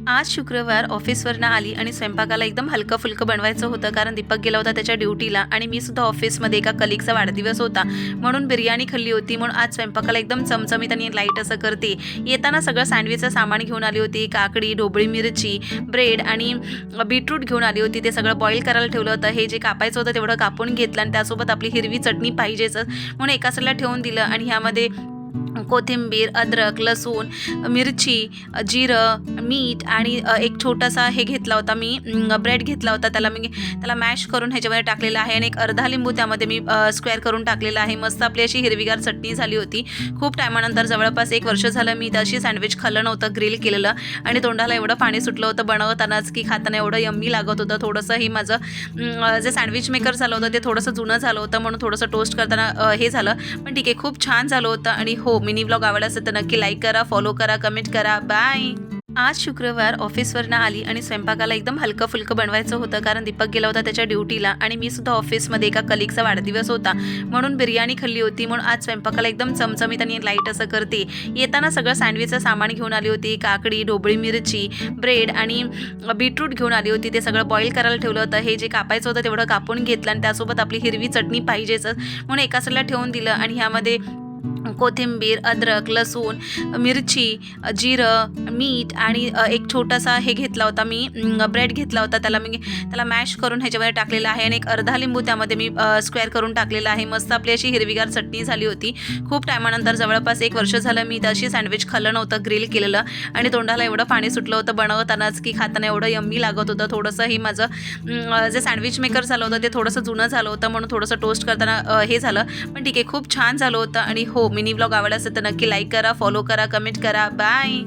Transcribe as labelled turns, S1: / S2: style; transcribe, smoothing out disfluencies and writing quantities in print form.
S1: आज शुक्रवार ऑफिसवरनं आली आणि स्वयंपाकाला एकदम हलकं-फुलकं बनवायचं होतं, कारण दीपक गेला होता त्याच्या ड्युटीला आणि मी सुद्धा ऑफिसमध्ये एका कलीगचा वाढदिवस होता, म्हणून बिर्याणी खाल्ली होती. म्हणून आज स्वयंपाकाला एकदम चमचमीत आणि लाईट असं करते. येताना सगळं सँडविचचं सामान घेऊन आली होती. काकडी, ढोबळी मिरची, ब्रेड आणि बीटरूट घेऊन आली होती. ते सगळं बॉईल करायला ठेवलं होतं. हे जे कापायचं होतं तेवढं कापून घेतलं आणि त्यासोबत आपली हिरवी चटणी पाहिजेच म्हणून एका साईडला ठेवून दिलं आणि ह्यामध्ये कोथिंबीर, अद्रक, लसूण, मिरची, जिरं, मीठ आणि एक छोटासा हे घेतला होता मी ब्रेड घेतला होता. त्याला मॅश करून ह्याच्यामध्ये टाकलेलं आहे आणि एक अर्धा लिंबू त्यामध्ये मी स्क्वेअर करून टाकलेला आहे. मस्त आपली अशी हिरवीगार चटणी झाली होती. खूप टायमानंतर जवळपास 1 वर्ष झालं मी तशी सँडविच खाल्लं नव्हतं ग्रिल केलेलं आणि तोंडाला एवढं पाणी सुटलं होतं बनवतानाच की खाताना एवढं यम्मी लागत होतं. थोडंसं हे माझं जे सँडविच मेकर झालं होतं ते थोडंसं जुनं झालं होतं, म्हणून थोडंसं टोस्ट करताना हे झालं. पण ठीक आहे, खूप छान झालं होतं. आणि हो, मिनी व्लॉग आवडला असेल तर नक्की लाईक करा, फॉलो करा, कमेंट करा. बाय. आज शुक्रवार ऑफिसवरनं आली आणि स्वयंपाकाला एकदम हलकं-फुलकं बनवायचं होतं, कारण दीपक गेला होता त्याच्या ड्युटीला आणि मी सुद्धा ऑफिसमध्ये एका कलीगचा वाढदिवस होता, म्हणून बिर्याणी खाल्ली होती. म्हणून आज स्वयंपाकाला एकदम चमचमीत आणि लाईट असं करते. येताना सगळं सँडविचचं सामान घेऊन आली होती. काकडी, ढोबळी मिरची, ब्रेड आणि बीटरूट घेऊन आली होती. ते सगळं बॉईल करायला ठेवलं होतं. हे जे कापायचं होतं तेवढं कापून घेतलं आणि त्यासोबत आपली हिरवी चटणी पाहिजेच म्हणून एका साईडला ठेवून दिलं आणि ह्यामध्ये कोथिंबीर, अद्रक, लसूण, मिरची, जिरं, मीठ आणि एक छोटासा हे घेतला होता मी ब्रेड घेतला होता. त्याला मॅश करून ह्याच्यामध्ये टाकलेलं आहे आणि एक अर्धा लिंबू त्यामध्ये मी स्क्वेअर करून टाकलेला आहे. मस्त आपली अशी हिरवीगार चटणी झाली होती. खूप टायमानंतर जवळपास 1 वर्ष झालं मी तशी सँडविच खाल्लं नव्हतं ग्रिल केलेलं आणि तोंडाला एवढं पाणी सुटलं होतं बनवतानाच की खाताना एवढं यम्मी लागत होतं. थोडंसं हे माझं जे सँडविच मेकर झालं होतं ते थोडंसं जुनं झालं होतं, म्हणून थोडंसं टोस्ट करताना हे झालं. पण ठीक आहे, खूप छान झालं होतं. आणि हो, मिनी व्लॉग आवडला असेल तर नक्की लाईक करा, फॉलो करा, कमेंट करा. बाय.